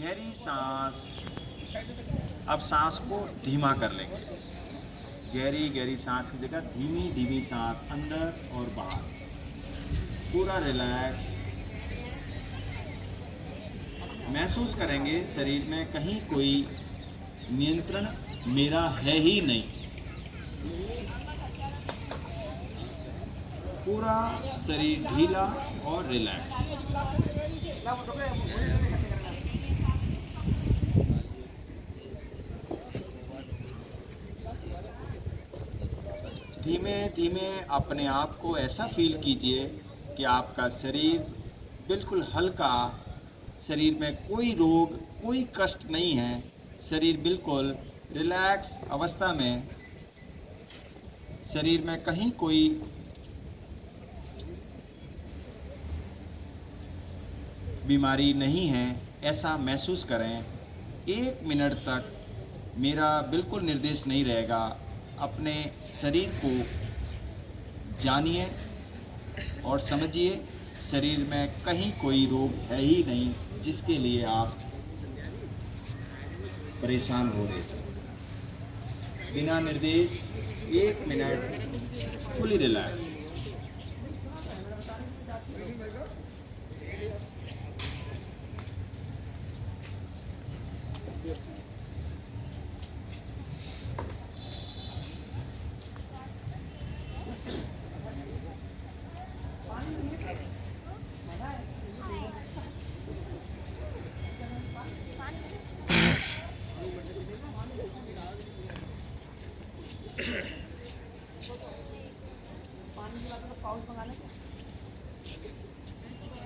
गहरी सांस। अब सांस को धीमा कर लेंगे। गहरी गहरी सांस की जगह धीमी धीमी सांस अंदर और बाहर, पूरा रिलैक्स। महसूस करेंगे शरीर में कहीं कोई नियंत्रण मेरा है ही नहीं। पूरा शरीर ढीला और रिलैक्स। धीमे धीमे अपने आप को ऐसा फील कीजिए कि आपका शरीर बिल्कुल हल्का, शरीर में कोई रोग, कोई कष्ट नहीं है। शरीर बिल्कुल रिलैक्स अवस्था में, शरीर में कहीं कोई बीमारी नहीं है, ऐसा महसूस करें। 1 मिनट तक मेरा बिल्कुल निर्देश नहीं रहेगा। अपने शरीर को जानिए और समझिए, शरीर में कहीं कोई रोग है ही नहीं जिसके लिए आप परेशान हो रहे थे। बिना निर्देश 1 मिनट फुली रिलैक्स।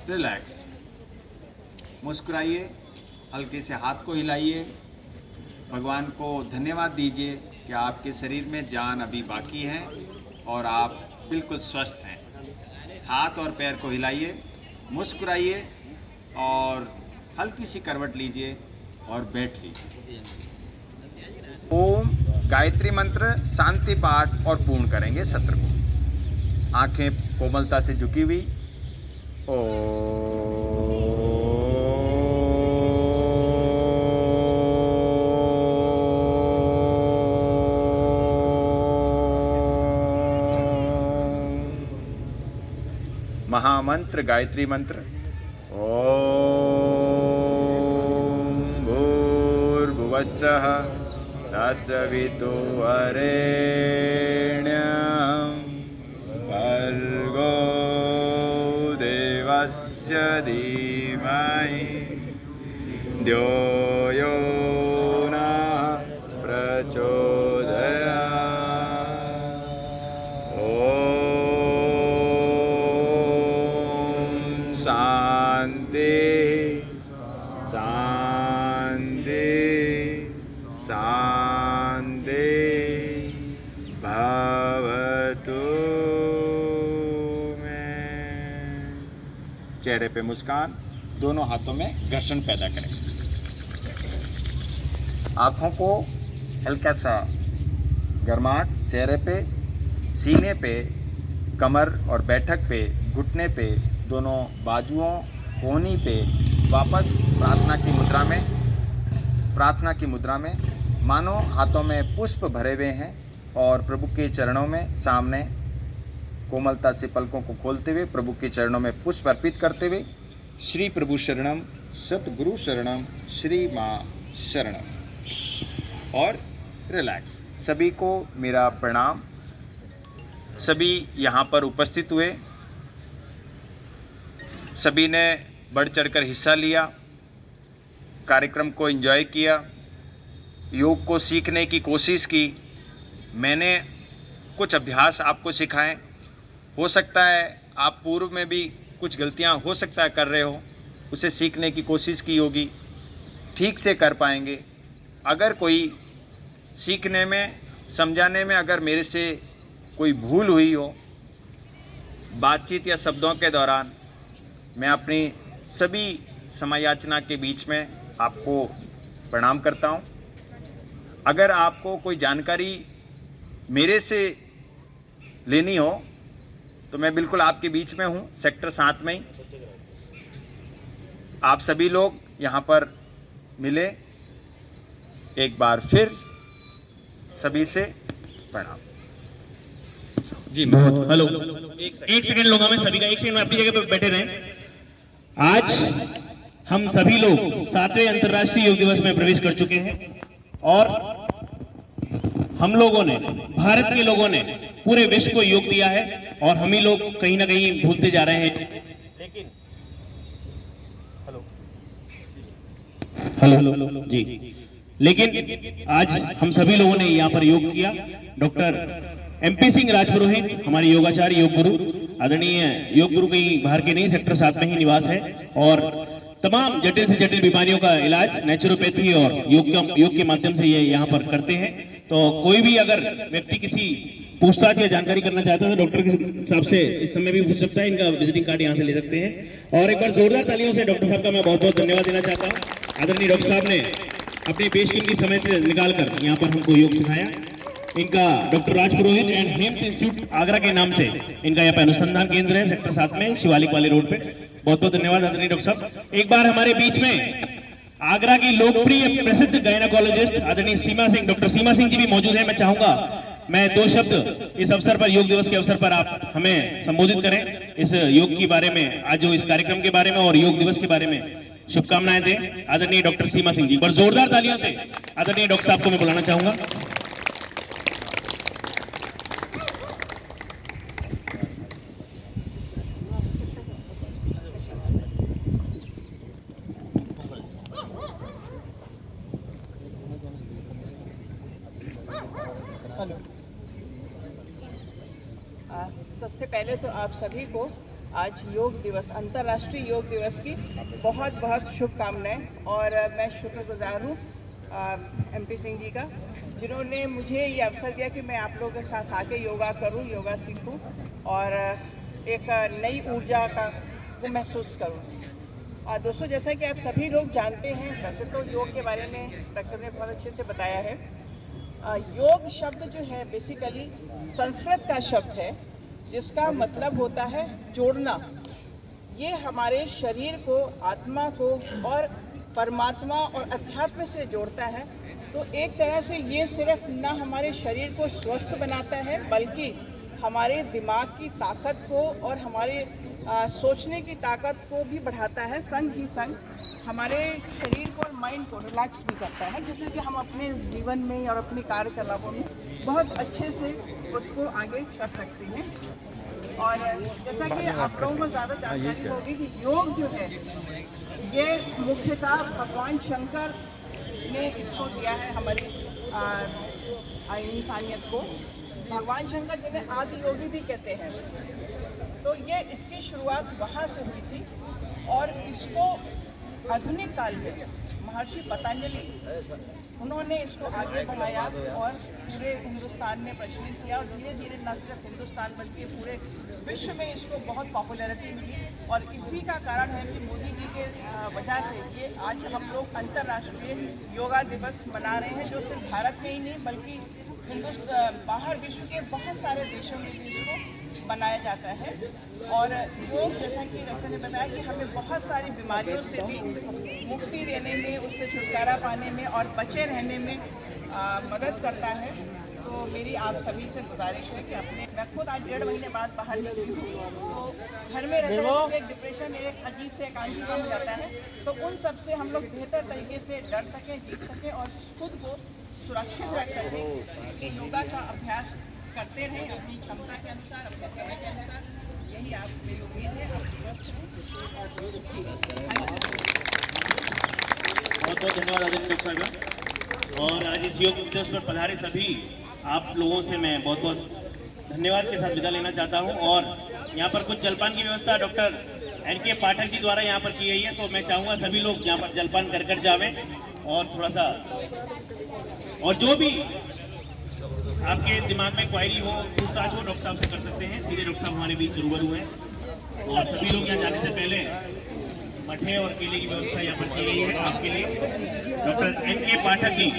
रिलैक्स। मुस्कुराइए, हल्के से हाथ को हिलाइए, भगवान को धन्यवाद दीजिए कि आपके शरीर में जान अभी बाकी है और आप बिल्कुल स्वस्थ हैं। हाथ और पैर को हिलाइए, मुस्कुराइए और हल्की सी करवट लीजिए और बैठ लीजिए। ओम गायत्री मंत्र शांति पाठ और पूर्ण करेंगे सत्र को। आंखें कोमलता से झुकी हुई। महामंत्र गायत्री मंत्र। ओम भूर्भुवस्सुः तत्सवितुर्वरेण्यं भर्गो देवस्य धीमहि धियो यो नः प्रचोदयात्। ओम शांति शांति शांति भवतु में। चेहरे पे मुस्कान, दोनों हाथों में घर्षण पैदा करें। आँखों को हल्का सा गर्माहट चेहरे पे, सीने पे, कमर और बैठक पे, घुटने पे, दोनों बाजुओं, कोहनी पे वापस प्रार्थना की मुद्रा में मानो हाथों में पुष्प भरे हुए हैं और प्रभु के चरणों में सामने कोमलता से पलकों को खोलते हुए प्रभु के चरणों में पुष्प अर्पित करते हुए श्री प्रभु शरणम, सतगुरु शरणम, श्री माँ शरणम। और रिलैक्स। सभी को मेरा प्रणाम। सभी यहाँ पर उपस्थित हुए, सभी ने बढ़ चढ़कर हिस्सा लिया, कार्यक्रम को एंजॉय किया, योग को सीखने की कोशिश की। मैंने कुछ अभ्यास आपको सिखाए। हो सकता है आप पूर्व में भी कुछ गलतियां हो सकता है कर रहे हो, उसे सीखने की कोशिश की होगी, ठीक से कर पाएंगे। अगर कोई सीखने में, समझाने में अगर मेरे से कोई भूल हुई हो बातचीत या शब्दों के दौरान, मैं अपनी सभी समयाचना के बीच में आपको प्रणाम करता हूँ। अगर आपको कोई जानकारी मेरे से लेनी हो तो मैं बिल्कुल आपके बीच में हूँ, सेक्टर 7 में ही। आप सभी लोग यहाँ पर मिले। एक बार फिर सभी से प्रणाम। जी बहुत हेलो, एक सेकंड लूंगा मैं सभी का, एक सेकंड में अपनी जगह पे बैठे रहें। आज हम सभी लोग 7वें अंतर्राष्ट्रीय योग दिवस में प्रवेश कर चुके हैं और हम लोगों ने, भारत के लोगों ने पूरे विश्व को योग दिया है और हम ही लोग कहीं ना कहीं भूलते जा रहे हैं। लेकिन हेलो जी, लेकिन आज हम सभी लोगों ने यहाँ पर योग किया। डॉक्टर MP सिंह राजपुरोहित हमारे योगाचार्य, योग गुरु, आदरणीय योग गुरु कहीं बाहर के नहीं, सेक्टर 7 में ही निवास है और तमाम जटिल से जटिल बीमारियों का इलाज नेचुरोपैथी और योग के माध्यम से ये यहाँ पर करते हैं। तो कोई भी अगर व्यक्ति किसी पूछताछ या जानकारी करना चाहता है तो डॉक्टर के साहब से इस समय भी पूछ सकता है। इनका विजिटिंग कार्ड यहाँ से ले सकते हैं। और एक बार जोरदार तालियों से डॉक्टर साहब का मैं बहुत बहुत धन्यवाद देना चाहता हूँ। आदरणीय डॉक्टर साहब ने अपने बेशकीमती समय से निकालकर यहाँ पर हमको योग सिखाया। इनका doctor Rajpurohit and Hems institute Agra के नाम से इनका यहाँ पे अनुसंधान केंद्र है, सेक्टर 7 में, शिवालिक वाले रोड पे। बहुत बहुत धन्यवाद आदरणीय डॉक्टर साहब। एक बार हमारे बीच में आगरा की लोकप्रिय प्रसिद्ध गायनाकोलॉजिस्ट आदरणीय सीमा सिंह, डॉक्टर सीमा सिंह जी भी मौजूद है। मैं चाहूंगा मैं 2 शब्द इस अवसर पर, योग दिवस के अवसर पर आप हमें संबोधित करें इस योग के बारे में, आज जो इस कार्यक्रम के बारे में और योग दिवस के बारे में शुभकामनाएं दें। आदरणीय डॉक्टर सीमा सिंह जी, पर जोरदार तालियों से आदरणीय डॉक्टर साहब को मैं बुलाना चाहूंगा। सबसे पहले तो आप सभी को आज योग दिवस, अंतर्राष्ट्रीय योग दिवस की बहुत बहुत शुभकामनाएं। और मैं शुक्रगुजार हूँ MP सिंह जी का, जिन्होंने मुझे ये अवसर दिया कि मैं आप लोगों के साथ आके योगा करूँ, योगा सीखूँ और एक नई ऊर्जा को महसूस करूँ। दोस्तों, जैसा कि आप सभी लोग जानते हैं, वैसे तो योग के बारे में डॉक्टर ने बहुत अच्छे से बताया है। योग शब्द जो है बेसिकली संस्कृत का शब्द है, जिसका मतलब होता है जोड़ना। ये हमारे शरीर को, आत्मा को और परमात्मा और अध्यात्म से जोड़ता है। तो एक तरह से ये सिर्फ ना हमारे शरीर को स्वस्थ बनाता है, बल्कि हमारे दिमाग की ताकत को और हमारे सोचने की ताकत को भी बढ़ाता है। संग ही संग हमारे शरीर को और माइंड को रिलैक्स भी करता है, जिससे कि हम अपने जीवन में और अपने कार्यकलापों में बहुत अच्छे से उसको आगे कर सकते हैं। और जैसा कि आप लोगों को ज़्यादा जानकारी होगी कि योग जो है ये मुख्यतः भगवान शंकर ने इसको दिया है हमारी इंसानियत को। भगवान शंकर जिन्हें आदि योगी भी कहते हैं, तो ये इसकी शुरुआत वहाँ से हुई थी और इसको आधुनिक काल में महर्षि पतंजलि, उन्होंने इसको आगे बढ़ाया और पूरे हिंदुस्तान में प्रचलित किया और धीरे धीरे न सिर्फ हिंदुस्तान बल्कि पूरे विश्व में इसको बहुत पॉपुलैरिटी मिली। और इसी का कारण है कि मोदी जी के वजह से ये आज हम लोग अंतर्राष्ट्रीय योगा दिवस मना रहे हैं, जो सिर्फ भारत में ही नहीं बल्कि बाहर विश्व के बहुत सारे देशों में भी इसको मनाया जाता है। और योग, जैसा कि डॉक्टर ने बताया, कि हमें बहुत सारी बीमारियों से भी मुक्ति देने में, उससे छुटकारा पाने में और बचे रहने में मदद करता है। तो मेरी आप सभी से गुजारिश है कि मैं खुद आज 1.5 महीने बाद बाहर निकली हूँ, तो घर में रहते हुए एक डिप्रेशन, एक अजीब से एकांकी हो जाता है। तो उन सब से हम लोग बेहतर तरीके से डर सकें, जीत सकें और खुद को सुरक्षित रख सकें, इसलिए योगा का अभ्यास करते रहें अपनी क्षमता के अनुसार, अपने समय के अनुसार। यही आप मेरी उम्मीद है। आप स्वस्थ रहें और सुखी रहें। बहुत बहुत धन्यवाद आदरणीय डॉक्टर साहब। और आज इस योग दिवस पर पधारे सभी आप लोगों से मैं बहुत बहुत धन्यवाद के साथ विदा लेना चाहता हूं। और यहाँ पर कुछ जलपान की व्यवस्था डॉक्टर NK पाठक जी द्वारा यहाँ पर की गई है, तो मैं चाहूँगा सभी लोग यहाँ पर जलपान कर जावें और थोड़ा सा, और जो भी आपके दिमाग में क्वायरी हो, पूछताछ हो, डॉक्टर साहब से कर सकते हैं। सीधे डॉक्टर साहब हमारे बीच रूबरू हैं। और सभी लोग यहाँ जाने से पहले मठे और केले की व्यवस्था यहाँ पर की गई है आपके लिए। Doctor NK Pathak ji,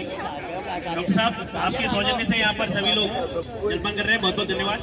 doctor साहब आपके सौजन्य से यहाँ पर सभी लोग जलपान कर रहे हैं। बहुत बहुत धन्यवाद।